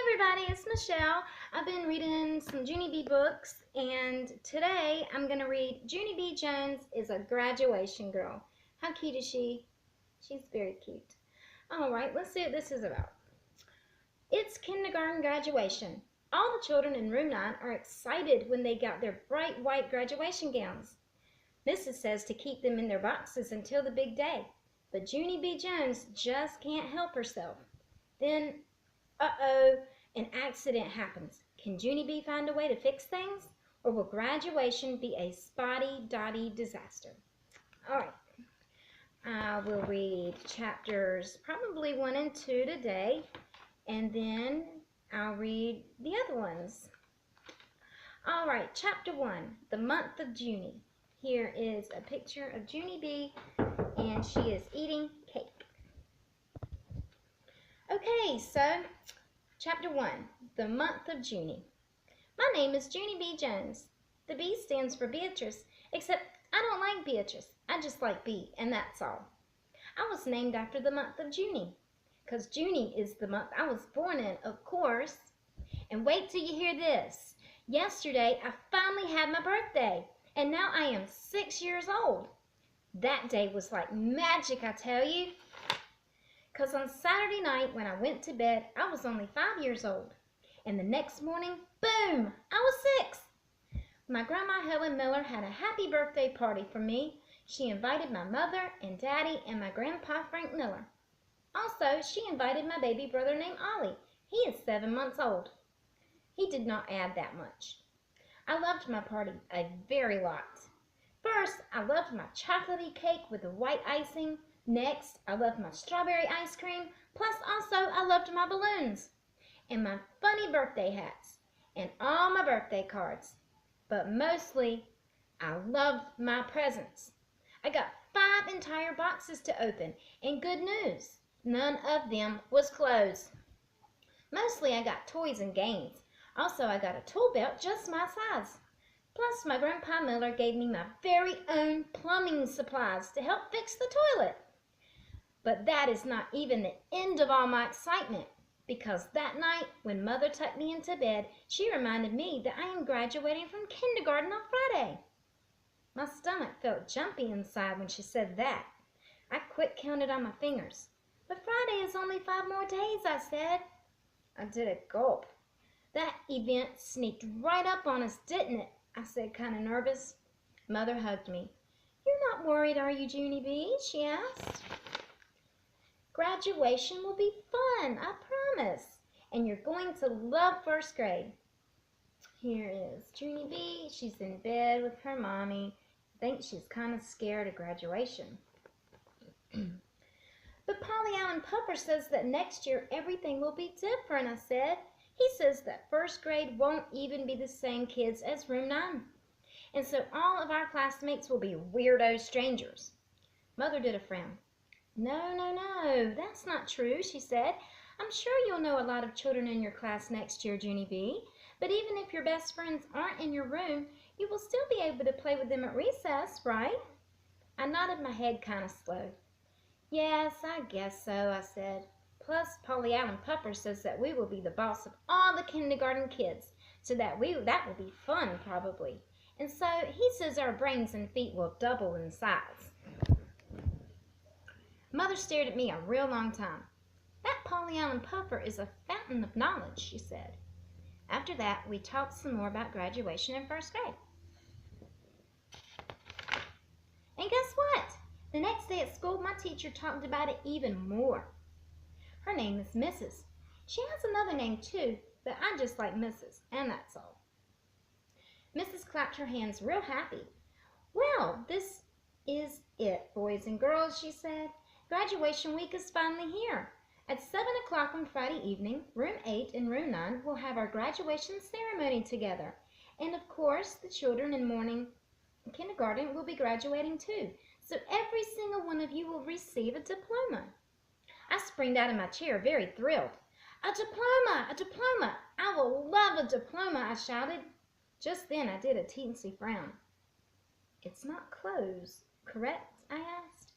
everybody, it's Michelle. I've been reading some Junie B books, and today I'm going to read Junie B. Jones is a Graduation Girl. How cute is she? She's very cute. Alright, let's see what this is about. It's kindergarten graduation. All the children in room 9 are excited when they got their bright white graduation gowns. Mrs. says to keep them in their boxes until the big day, but Junie B. Jones just can't help herself. Then an accident happens. Can Junie B find a way to fix things? Or will graduation be a spotty-dotty disaster? All right. I will read chapters probably 1 and 2 today, and then I'll read the other ones. All right, chapter 1, the month of Junie. Here is a picture of Junie B, and she is eating cake. Okay, so chapter 1, the month of Junie. My name is Junie B. Jones. The B stands for Beatrice, except I don't like Beatrice. I just like B, and that's all. I was named after the month of Junie, because Junie is the month I was born in, of course. And wait till you hear this. Yesterday, I finally had my birthday, and now I am 6 years old. That day was like magic, I tell you. Because on Saturday night when I went to bed, I was only 5 years old. And the next morning, boom, I was 6. My grandma Helen Miller had a happy birthday party for me. She invited my mother and daddy and my grandpa Frank Miller. Also, she invited my baby brother named Ollie. He is 7 months old. He did not add that much. I loved my party a very lot. First, I loved my chocolatey cake with the white icing. Next, I loved my strawberry ice cream, plus also I loved my balloons, and my funny birthday hats, and all my birthday cards. But mostly, I loved my presents. I got 5 entire boxes to open, and good news, none of them was closed. Mostly I got toys and games. Also, I got a tool belt just my size. Plus, my Grandpa Miller gave me my very own plumbing supplies to help fix the toilet. But that is not even the end of all my excitement, because that night when Mother tucked me into bed, she reminded me that I am graduating from kindergarten on Friday. My stomach felt jumpy inside when she said that. I quick counted on my fingers. But Friday is only 5 more days, I said. I did a gulp. That event sneaked right up on us, didn't it? I said, kind of nervous. Mother hugged me. You're not worried, are you, Junie B? She asked. Graduation will be fun, I promise. And you're going to love first grade. Here is Junie B. She's in bed with her mommy. I think she's kind of scared of graduation. But Polly Allen Pupper says that next year everything will be different, I said. He says that first grade won't even be the same kids as room 9. And so all of our classmates will be weirdo strangers. Mother did a frown. No, that's not true, she said. I'm sure you'll know a lot of children in your class next year, Junie B. But even if your best friends aren't in your room, you will still be able to play with them at recess, right? I nodded my head kind of slow. Yes, I guess so, I said. Plus, Polly Allen Pupper says that we will be the boss of all the kindergarten kids, so that will be fun, probably. And so he says our brains and feet will double in size. Mother stared at me a real long time. That Polly Allen Pupper is a fountain of knowledge, she said. After that, we talked some more about graduation in first grade. And guess what? The next day at school, my teacher talked about it even more. Her name is Mrs. She has another name too, but I just like Mrs., and that's all. Mrs. clapped her hands real happy. Well, this is it, boys and girls, she said. Graduation week is finally here. At 7 o'clock on Friday evening, room 8 and room 9 will have our graduation ceremony together. And of course, the children in morning kindergarten will be graduating too. So every single one of you will receive a diploma. I sprang out of my chair, very thrilled. A diploma! A diploma! I will love a diploma, I shouted. Just then I did a teensy frown. It's not closed, correct? I asked.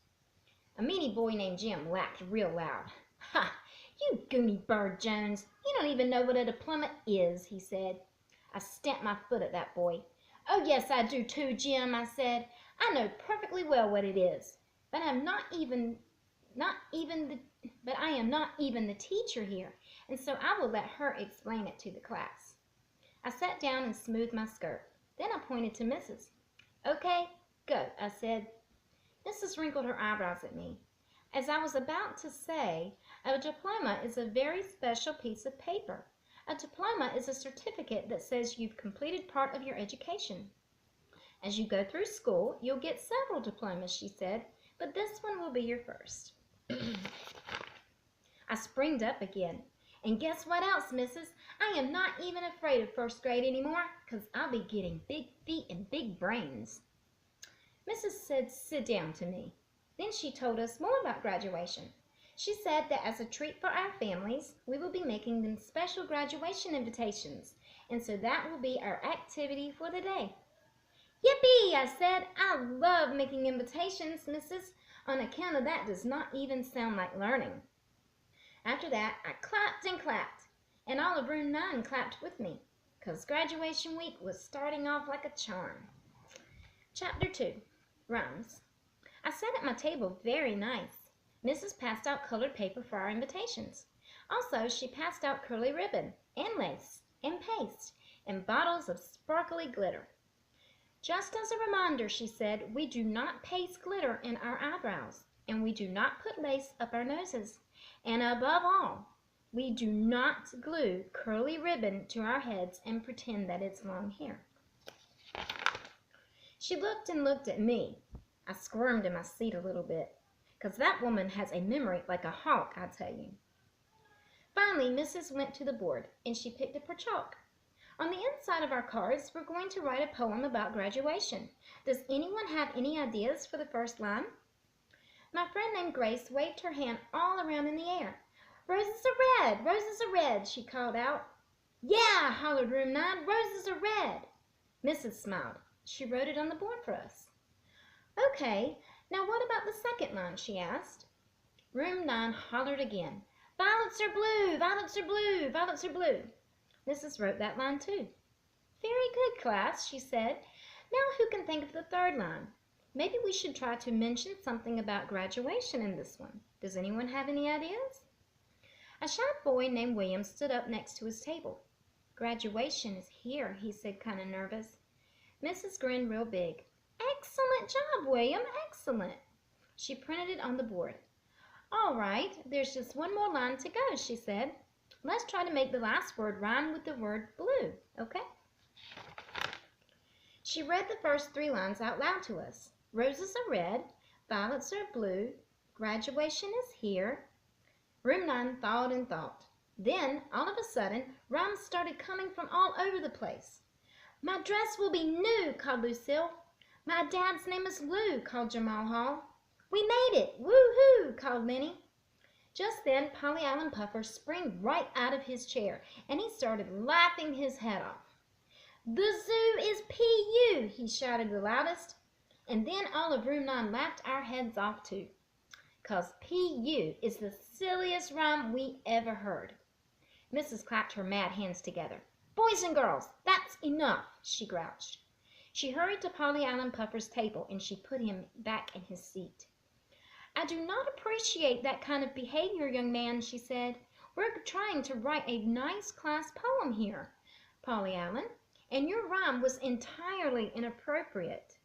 A meanie boy named Jim laughed real loud. Ha! "You goony bird, Jones. You don't even know what a diploma is," he said. I stamped my foot at that boy. "Oh, yes, I do too, Jim," I said. "I know perfectly well what it is. But I am not even the teacher here, and so I will let her explain it to the class." I sat down and smoothed my skirt. Then I pointed to Mrs. "Okay, go," I said. Mrs. wrinkled her eyebrows at me. As I was about to say, a diploma is a very special piece of paper. A diploma is a certificate that says you've completed part of your education. As you go through school, you'll get several diplomas, she said, but this one will be your first. I springed up again. "And guess what else, Mrs.? I am not even afraid of first grade anymore, 'cause I'll be getting big feet and big brains." Mrs. said, "Sit down," to me. Then she told us more about graduation. She said that as a treat for our families, we will be making them special graduation invitations, and so that will be our activity for the day. "Yippee!" I said. "I love making invitations, Mrs. On account of that does not even sound like learning." After that, I clapped and clapped, and all of room 9 clapped with me, 'cause graduation week was starting off like a charm. Chapter 2, Rhymes. I sat at my table very nice. Mrs. passed out colored paper for our invitations. Also, she passed out curly ribbon, and lace, and paste, and bottles of sparkly glitter. "Just as a reminder," she said, "we do not paste glitter in our eyebrows, and we do not put lace up our noses. And above all, we do not glue curly ribbon to our heads and pretend that it's long hair." She looked and looked at me. I squirmed in my seat a little bit, 'cause that woman has a memory like a hawk, I tell you. Finally, Mrs. went to the board, and she picked up her chalk. "On the inside of our cards, we're going to write a poem about graduation. Does anyone have any ideas for the first line?" My friend named Grace waved her hand all around in the air. "Roses are red, roses are red," she called out. "Yeah," hollered room 9, "roses are red." Mrs. smiled. She wrote it on the board for us. "Okay, now what about the second line?" she asked. Room 9 hollered again. "Violets are blue, violets are blue, violets are blue." Mrs. wrote that line too. "Very good, class," she said. "Now who can think of the third line? Maybe we should try to mention something about graduation in this one. Does anyone have any ideas?" A shy boy named William stood up next to his table. "Graduation is here," he said, kind of nervous. Mrs. grinned real big. "Excellent job, William, excellent." She printed it on the board. "All right, there's just one more line to go," she said. "Let's try to make the last word rhyme with the word blue, okay?" She read the first 3 lines out loud to us. "Roses are red, violets are blue, graduation is here." Room 9 thought and thought. Then, all of a sudden, rhymes started coming from all over the place. "My dress will be new," called Lucille. "My dad's name is Lou," called Jamal Hall. "We made it! Woo-hoo!" called Lenny. Just then, Polly Allen Puffer sprang right out of his chair, and he started laughing his head off. "The zoo is P.U.," he shouted the loudest. And then all of room 9 laughed our heads off too, 'cause P.U. is the silliest rhyme we ever heard. Mrs. clapped her mad hands together. "Boys and girls, that's enough," she grouched. She hurried to Polly Allen Puffer's table, and she put him back in his seat. "I do not appreciate that kind of behavior, young man," she said. "We're trying to write a nice class poem here, Polly Allen, and your rhyme was entirely inappropriate."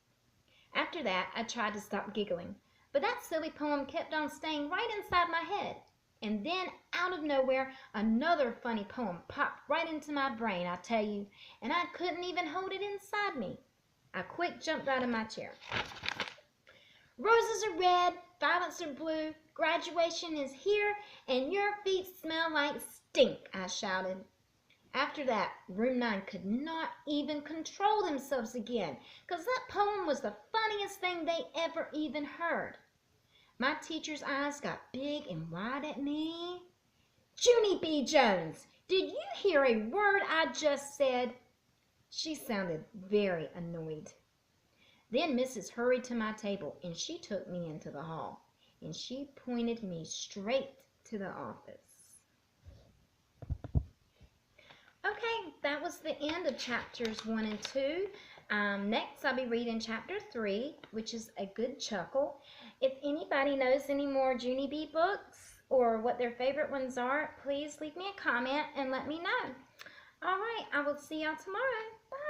After that, I tried to stop giggling, but that silly poem kept on staying right inside my head. And then, out of nowhere, another funny poem popped right into my brain, I tell you, and I couldn't even hold it inside me. I quick jumped out of my chair. "Roses are red, violets are blue, graduation is here, and your feet smell like stink," I shouted. After that, room 9 could not even control themselves again, 'cause that poem was the funniest thing they ever even heard. My teacher's eyes got big and wide at me. "Junie B. Jones, did you hear a word I just said?" She sounded very annoyed. Then Mrs. hurried to my table, and she took me into the hall, and she pointed me straight to the office. Okay, that was the end of chapters 1 and 2. Next, I'll be reading chapter 3, which is A Good Chuckle. If anybody knows any more Junie B books or what their favorite ones are, please leave me a comment and let me know. All right, I will see y'all tomorrow. Bye.